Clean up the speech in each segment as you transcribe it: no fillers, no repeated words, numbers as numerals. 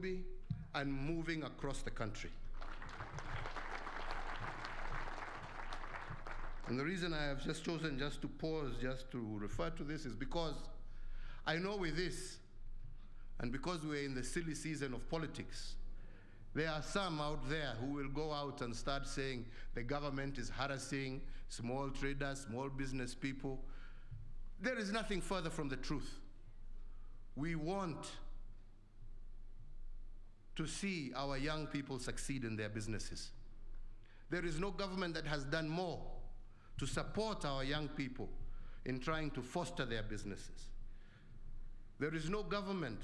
Nairobi and moving across the country. And the reason I have just chosen just to pause, just to refer to this, is because I know with this, and because we're in the silly season of politics, there are some out there who will go out and start saying the government is harassing small traders, small business people. There is nothing further from the truth. We want to see our young people succeed in their businesses. There is no government that has done more to support our young people in trying to foster their businesses. There is no government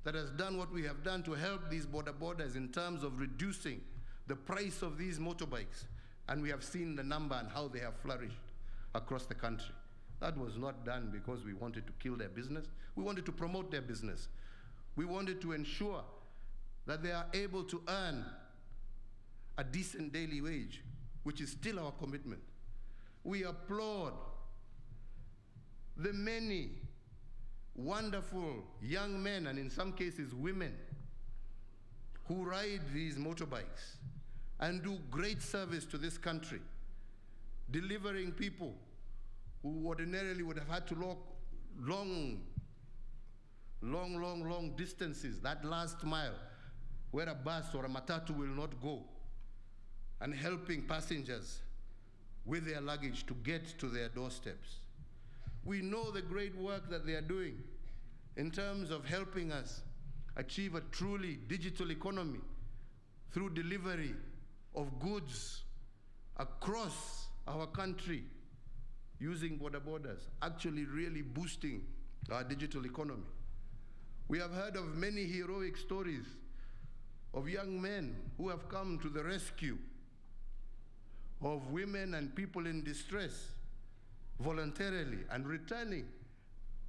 that has done what we have done to help these bodas in terms of reducing the price of these motorbikes. And we have seen the number and how they have flourished across the country. That was not done because we wanted to kill their business. We wanted to promote their business. We wanted to ensure that they are able to earn a decent daily wage, which is still our commitment. We applaud the many wonderful young men, and in some cases women, who ride these motorbikes and do great service to this country, delivering people who ordinarily would have had to walk long distances, that last mile, where a bus or a matatu will not go, and helping passengers with their luggage to get to their doorsteps. We know the great work that they are doing in terms of helping us achieve a truly digital economy through delivery of goods across our country using bodas, actually really boosting our digital economy. We have heard of many heroic stories of young men who have come to the rescue of women and people in distress voluntarily and returning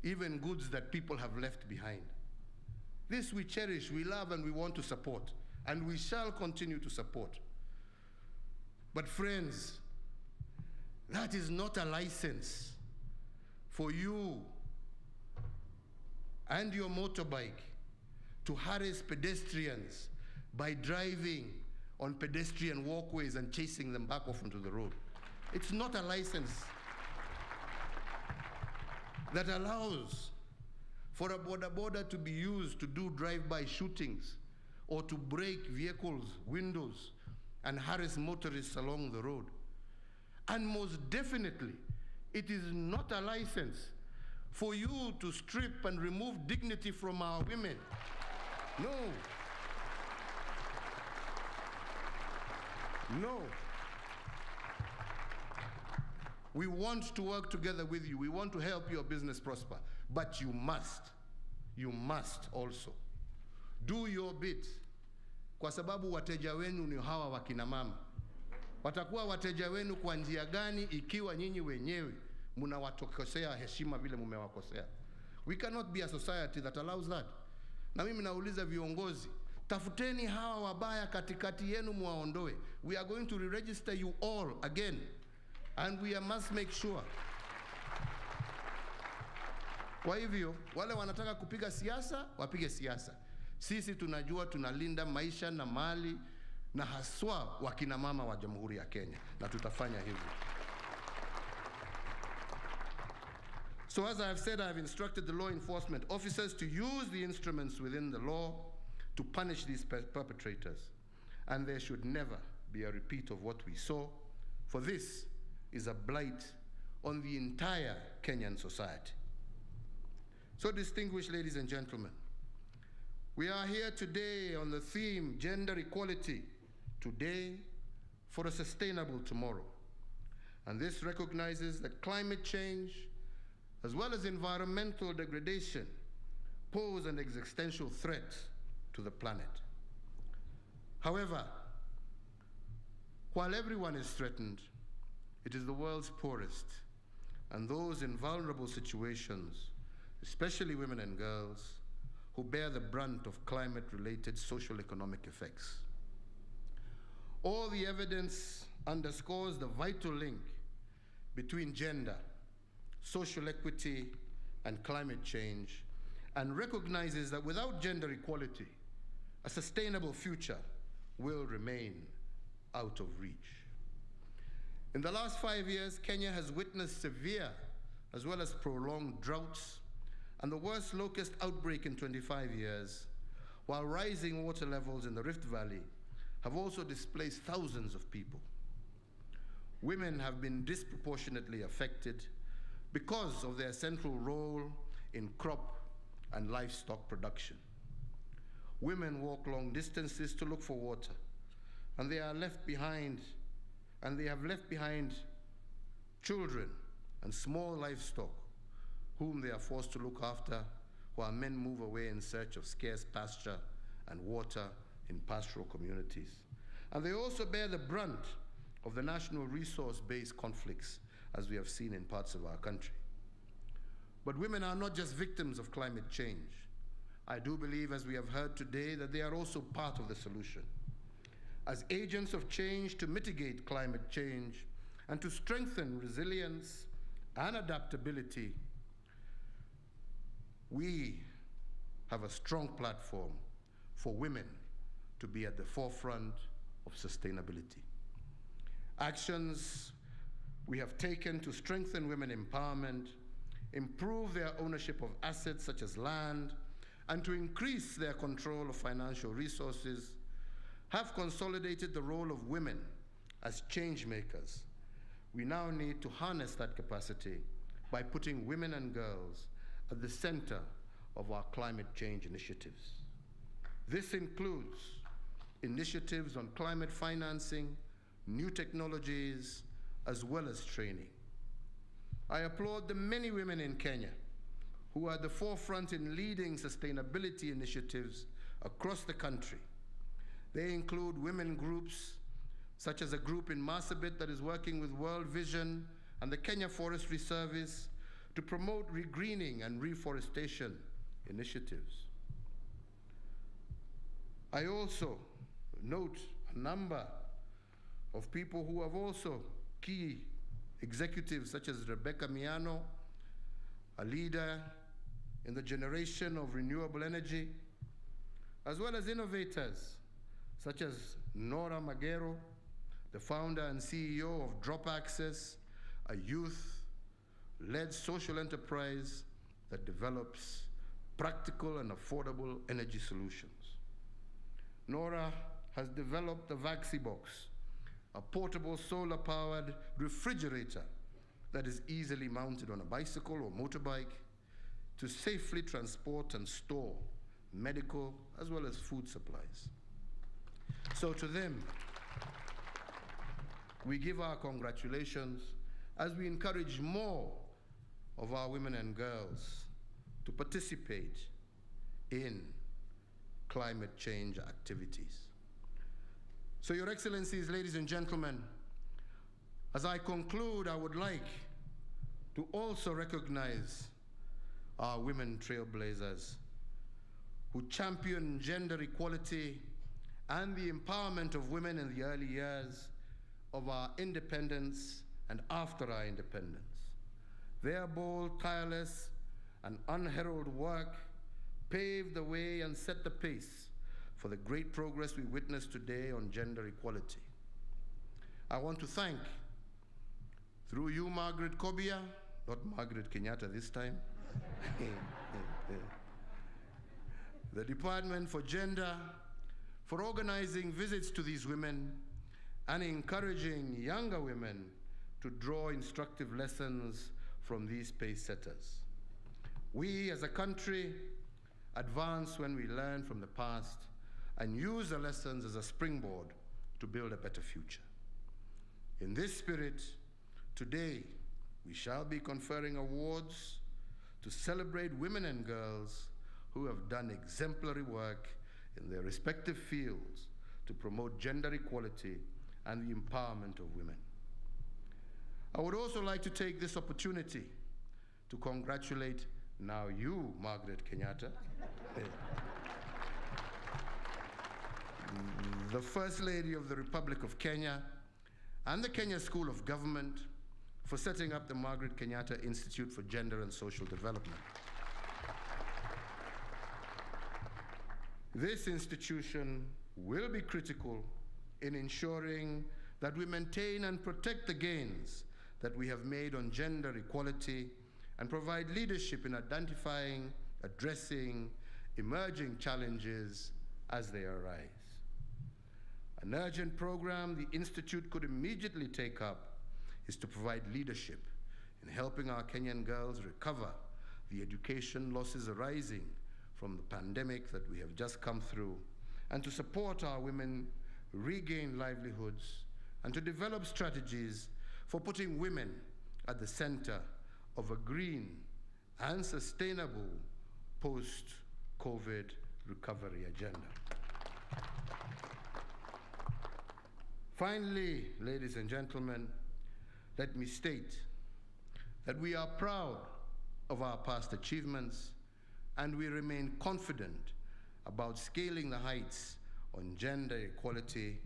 even goods that people have left behind. This we cherish, we love, and we want to support, and we shall continue to support. But friends, that is not a license for you and your motorbike to harass pedestrians by driving on pedestrian walkways and chasing them back off onto the road. It's not a license that allows for a boda to be used to do drive-by shootings or to break vehicles' windows and harass motorists along the road. And most definitely, it is not a license for you to strip and remove dignity from our women. No. No. We want to work together with you. We want to help your business prosper. But you must also do your bit, kwa sababu wateja wenu ni hawa wakina mama. Watakuwa wateja wenu kwa njia gani ikiwa nyinyi wenyewe mnawatokosea heshima vile mumewakosea? We cannot be a society that allows that. Na mimi nauliza viongozi, tafuteni hawa wabaya katikati yenu muwaondoe. We are going to re-register you all again. And we must make sure. Kwa hivyo, wale wanataka kupiga siasa, wapige siasa. Sisi tunajua tunalinda maisha na mali na haswa wakina mama wa Jamhuri ya Kenya, na tutafanya hivyo. So as I have said, I have instructed the law enforcement officers to use the instruments within the law to punish these perpetrators. And there should never be a repeat of what we saw, for this is a blight on the entire Kenyan society. So, distinguished ladies and gentlemen, we are here today on the theme gender equality, today for a sustainable tomorrow. And this recognizes that climate change, as well as environmental degradation, pose an existential threat to the planet. However, while everyone is threatened, it is the world's poorest and those in vulnerable situations, especially women and girls, who bear the brunt of climate-related social economic effects. All the evidence underscores the vital link between gender, social equity, and climate change, and recognizes that without gender equality, a sustainable future will remain out of reach. In the last 5 years, Kenya has witnessed severe as well as prolonged droughts and the worst locust outbreak in 25 years, while rising water levels in the Rift Valley have also displaced thousands of people. Women have been disproportionately affected because of their central role in crop and livestock production. Women walk long distances to look for water, and they have left behind children and small livestock whom they are forced to look after while men move away in search of scarce pasture and water in pastoral communities. And they also bear the brunt of the national resource-based conflicts, as we have seen in parts of our country. But women are not just victims of climate change. I do believe, as we have heard today, that they are also part of the solution. As agents of change to mitigate climate change and to strengthen resilience and adaptability, we have a strong platform for women to be at the forefront of sustainability. Actions we have taken to strengthen women empowerment, improve their ownership of assets such as land, and to increase their control of financial resources have consolidated the role of women as change makers. We now need to harness that capacity by putting women and girls at the center of our climate change initiatives. This includes initiatives on climate financing, new technologies, as well as training. I applaud the many women in Kenya who are at the forefront in leading sustainability initiatives across the country. They include women groups, such as a group in Marsabit that is working with World Vision and the Kenya Forestry Service to promote regreening and reforestation initiatives. I also note a number of people who have also key executives, such as Rebecca Miano, a leader in the generation of renewable energy, as well as innovators such as Nora Magero, the founder and CEO of Drop Access, a youth-led social enterprise that develops practical and affordable energy solutions. Nora has developed the VaxiBox, a portable solar-powered refrigerator that is easily mounted on a bicycle or motorbike to safely transport and store medical as well as food supplies. So to them, we give our congratulations as we encourage more of our women and girls to participate in climate change activities. So, Your Excellencies, ladies and gentlemen, as I conclude, I would like to also recognize our women trailblazers who champion gender equality and the empowerment of women in the early years of our independence and after our independence. Their bold, tireless, and unheralded work paved the way and set the pace for the great progress we witness today on gender equality. I want to thank, through you, Margaret Kobia, not Margaret Kenyatta this time, the Department for Gender, for organizing visits to these women and encouraging younger women to draw instructive lessons from these pace setters. We as a country advance when we learn from the past and use the lessons as a springboard to build a better future. In this spirit, today we shall be conferring awards to celebrate women and girls who have done exemplary work in their respective fields to promote gender equality and the empowerment of women. I would also like to take this opportunity to congratulate now you, Margaret Kenyatta, the First Lady of the Republic of Kenya, and the Kenya School of Government for setting up the Margaret Kenyatta Institute for Gender and Social Development. This institution will be critical in ensuring that we maintain and protect the gains that we have made on gender equality and provide leadership in identifying, addressing emerging challenges as they arise. An urgent program the Institute could immediately take up is to provide leadership in helping our Kenyan girls recover the education losses arising from the pandemic that we have just come through, and to support our women regain livelihoods, and to develop strategies for putting women at the center of a green and sustainable post-COVID recovery agenda. Finally, ladies and gentlemen, let me state that we are proud of our past achievements, and we remain confident about scaling the heights on gender equality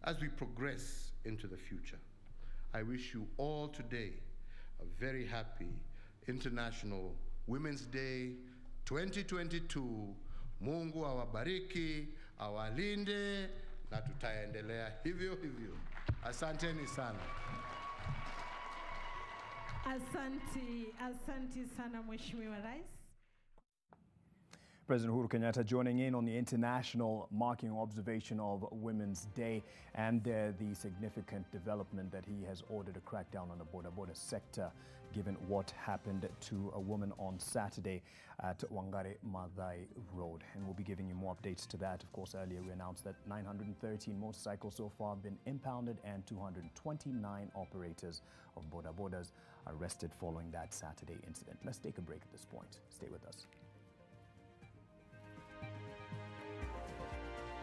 as we progress into the future. I wish you all today a very happy International Women's Day 2022. Mungu awabariki, awalinde, na tutaendelea hivyo hivyo. Asanteni sana. Asante sana Mheshimiwa Rais. President Uhuru Kenyatta joining in on the international marking observation of Women's Day and the significant development that he has ordered a crackdown on the boda sector, given what happened to a woman on Saturday at Wangari Maathai Road. And we'll be giving you more updates to that. Of course, earlier we announced that 913 motorcycles so far have been impounded and 229 operators of bodas arrested following that Saturday incident. Let's take a break at this point. Stay with us.